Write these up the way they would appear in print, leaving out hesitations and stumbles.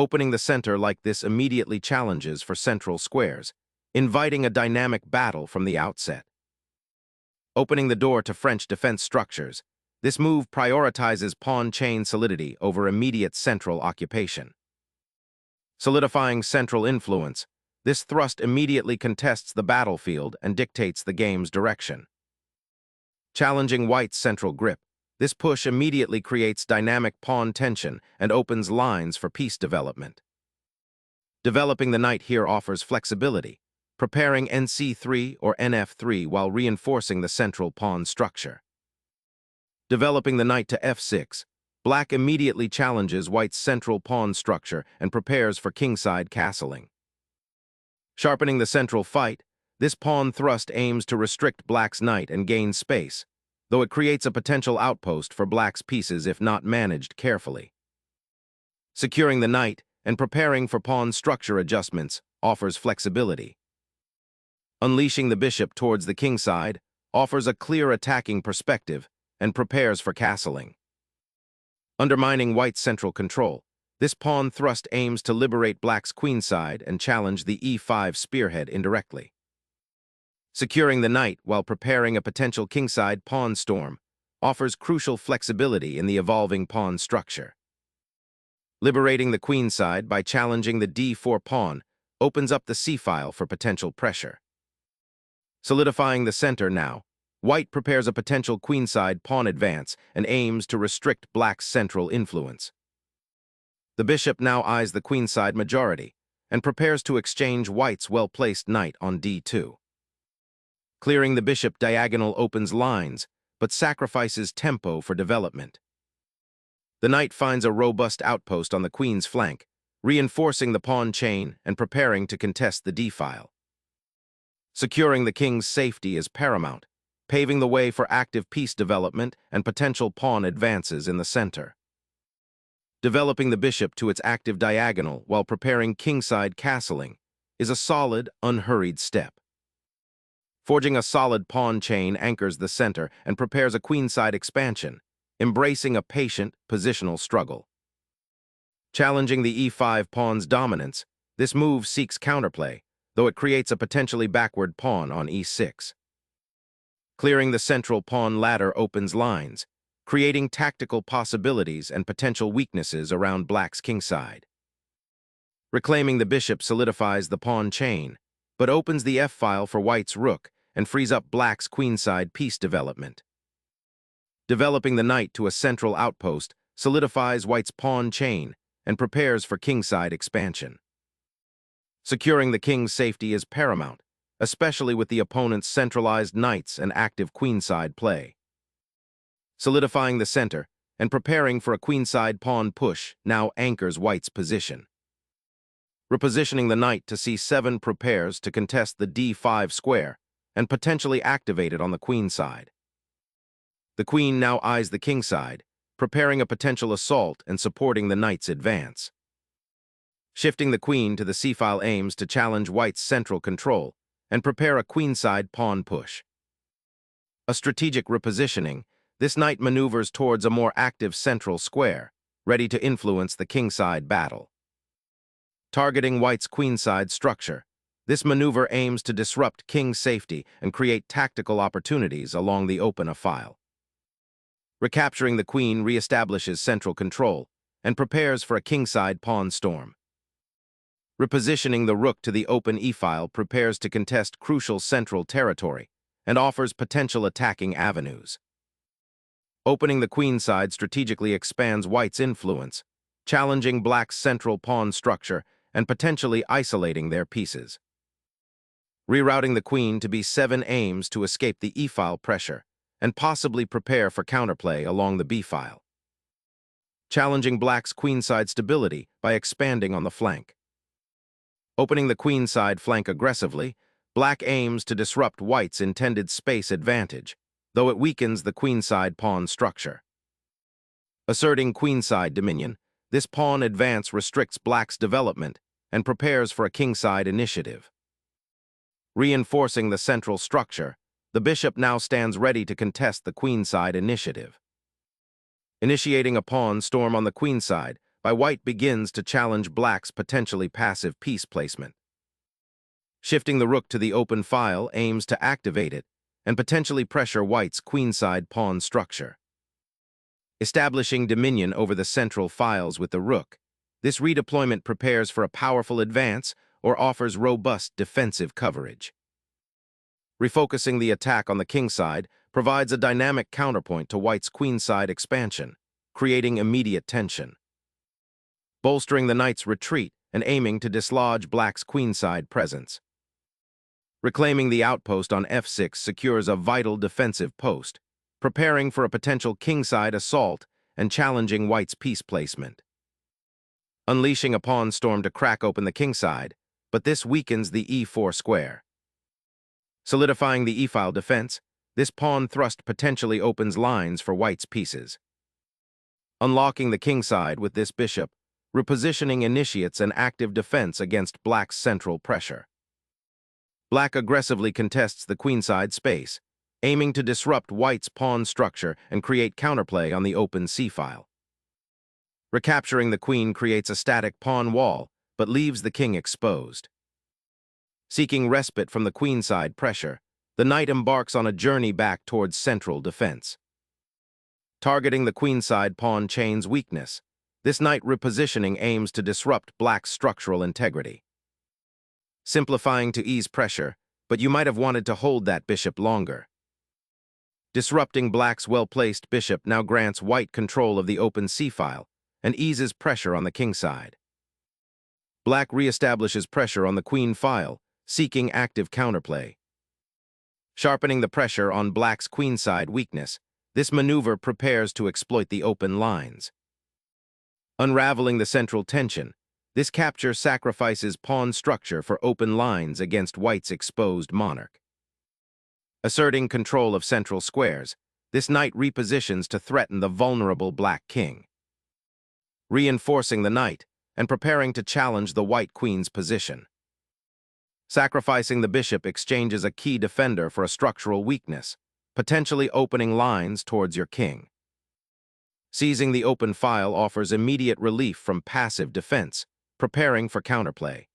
Opening the center like this immediately challenges for central squares, inviting a dynamic battle from the outset. Opening the door to French defense structures, this move prioritizes pawn chain solidity over immediate central occupation. Solidifying central influence, this thrust immediately contests the battlefield and dictates the game's direction. Challenging White's central grip, this push immediately creates dynamic pawn tension and opens lines for piece development. Developing the knight here offers flexibility, preparing nc3 or nf3 while reinforcing the central pawn structure. Developing the knight to f6, Black immediately challenges White's central pawn structure and prepares for kingside castling. Sharpening the central fight, this pawn thrust aims to restrict Black's knight and gain space, though it creates a potential outpost for Black's pieces if not managed carefully. Securing the knight and preparing for pawn structure adjustments offers flexibility. Unleashing the bishop towards the kingside offers a clear attacking perspective and prepares for castling. Undermining White's central control, this pawn thrust aims to liberate Black's queenside and challenge the e5 spearhead indirectly. Securing the knight while preparing a potential kingside pawn storm offers crucial flexibility in the evolving pawn structure. Liberating the queenside by challenging the d4 pawn opens up the c-file for potential pressure. Solidifying the center now, White prepares a potential queenside pawn advance and aims to restrict Black's central influence. The bishop now eyes the queenside majority and prepares to exchange White's well-placed knight on d2. Clearing the bishop diagonal opens lines, but sacrifices tempo for development. The knight finds a robust outpost on the queen's flank, reinforcing the pawn chain and preparing to contest the d-file. Securing the king's safety is paramount, paving the way for active piece development and potential pawn advances in the center. Developing the bishop to its active diagonal while preparing kingside castling is a solid, unhurried step. Forging a solid pawn chain anchors the center and prepares a queenside expansion, embracing a patient, positional struggle. Challenging the e5 pawn's dominance, this move seeks counterplay, though it creates a potentially backward pawn on e6. Clearing the central pawn ladder opens lines, creating tactical possibilities and potential weaknesses around Black's kingside. Reclaiming the bishop solidifies the pawn chain, but opens the f-file for White's rook and frees up Black's queenside piece development. Developing the knight to a central outpost solidifies White's pawn chain and prepares for kingside expansion. Securing the king's safety is paramount, especially with the opponent's centralized knights and active queenside play. Solidifying the center and preparing for a queenside pawn push now anchors White's position. Repositioning the knight to c7 prepares to contest the d5 square and potentially activate it on the queenside. The queen now eyes the kingside, preparing a potential assault and supporting the knight's advance. Shifting the queen to the c-file aims to challenge White's central control and prepare a queenside pawn push. A strategic repositioning, this knight maneuvers towards a more active central square, ready to influence the kingside battle. Targeting White's queenside structure, this maneuver aims to disrupt king's safety and create tactical opportunities along the open file. Recapturing the queen reestablishes central control and prepares for a kingside pawn storm. Repositioning the rook to the open e-file prepares to contest crucial central territory and offers potential attacking avenues. Opening the queenside strategically expands White's influence, challenging Black's central pawn structure and potentially isolating their pieces. Rerouting the queen to b7 aims to escape the e-file pressure and possibly prepare for counterplay along the b-file. Challenging Black's queenside stability by expanding on the flank. Opening the queenside flank aggressively, Black aims to disrupt White's intended space advantage, though it weakens the queenside pawn structure. Asserting queenside dominion, this pawn advance restricts Black's development and prepares for a kingside initiative. Reinforcing the central structure, the bishop now stands ready to contest the queenside initiative. Initiating a pawn storm on the queenside, by white begins to challenge black's potentially passive piece placement. Shifting the rook to the open file aims to activate it and potentially pressure white's queenside pawn structure. Establishing dominion over the central files with the rook, this redeployment prepares for a powerful advance or offers robust defensive coverage. Refocusing the attack on the kingside provides a dynamic counterpoint to white's queenside expansion, creating immediate tension. Bolstering the knight's retreat and aiming to dislodge black's queenside presence. Reclaiming the outpost on f6 secures a vital defensive post, preparing for a potential kingside assault and challenging white's piece placement. Unleashing a pawn storm to crack open the kingside, but this weakens the e4 square. Solidifying the e-file defense, this pawn thrust potentially opens lines for white's pieces. Unlocking the kingside with this bishop, repositioning initiates an active defense against black's central pressure. Black aggressively contests the queenside space, aiming to disrupt white's pawn structure and create counterplay on the open c-file. Recapturing the queen creates a static pawn wall, but leaves the king exposed. Seeking respite from the queenside pressure, the knight embarks on a journey back towards central defense. Targeting the queenside pawn chain's weakness, this knight repositioning aims to disrupt black's structural integrity. Simplifying to ease pressure, but you might have wanted to hold that bishop longer. Disrupting black's well-placed bishop now grants white control of the open c-file and eases pressure on the kingside. Black reestablishes pressure on the queen file, seeking active counterplay. Sharpening the pressure on black's queenside weakness, this maneuver prepares to exploit the open lines. Unraveling the central tension, this capture sacrifices pawn structure for open lines against white's exposed monarch. Asserting control of central squares, this knight repositions to threaten the vulnerable black king. Reinforcing the knight and preparing to challenge the white queen's position. Sacrificing the bishop exchanges a key defender for a structural weakness, potentially opening lines towards your king. Seizing the open file offers immediate relief from passive defense, preparing for counterplay.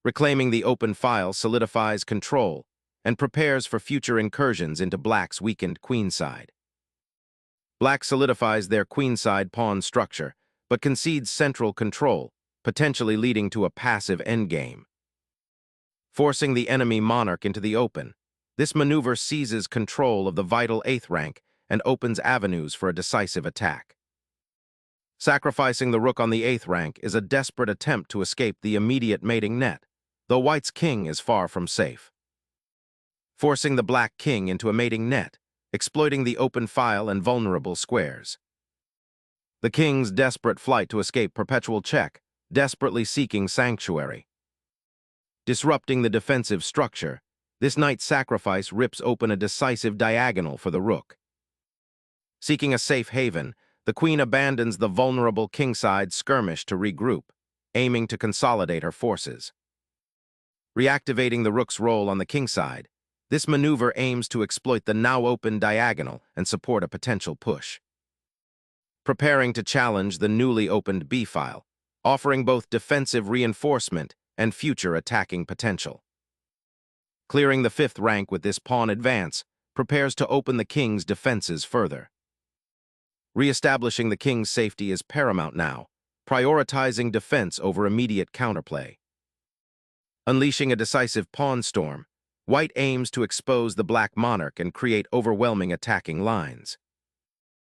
Reclaiming the open file solidifies control and prepares for future incursions into black's weakened queenside. Black solidifies their queenside pawn structure, but concedes central control, potentially leading to a passive endgame. Forcing the enemy monarch into the open, this maneuver seizes control of the vital 8th rank and opens avenues for a decisive attack. Sacrificing the rook on the 8th rank is a desperate attempt to escape the immediate mating net, though white's king is far from safe. Forcing the black king into a mating net, exploiting the open file and vulnerable squares. The king's desperate flight to escape perpetual check, desperately seeking sanctuary. Disrupting the defensive structure, this knight's sacrifice rips open a decisive diagonal for the rook. Seeking a safe haven, the queen abandons the vulnerable kingside skirmish to regroup, aiming to consolidate her forces. Reactivating the rook's role on the kingside, this maneuver aims to exploit the now open diagonal and support a potential push. Preparing to challenge the newly opened b-file, offering both defensive reinforcement and future attacking potential. Clearing the 5th rank with this pawn advance prepares to open the king's defenses further. Re-establishing the king's safety is paramount now, prioritizing defense over immediate counterplay. Unleashing a decisive pawn storm, white aims to expose the black monarch and create overwhelming attacking lines.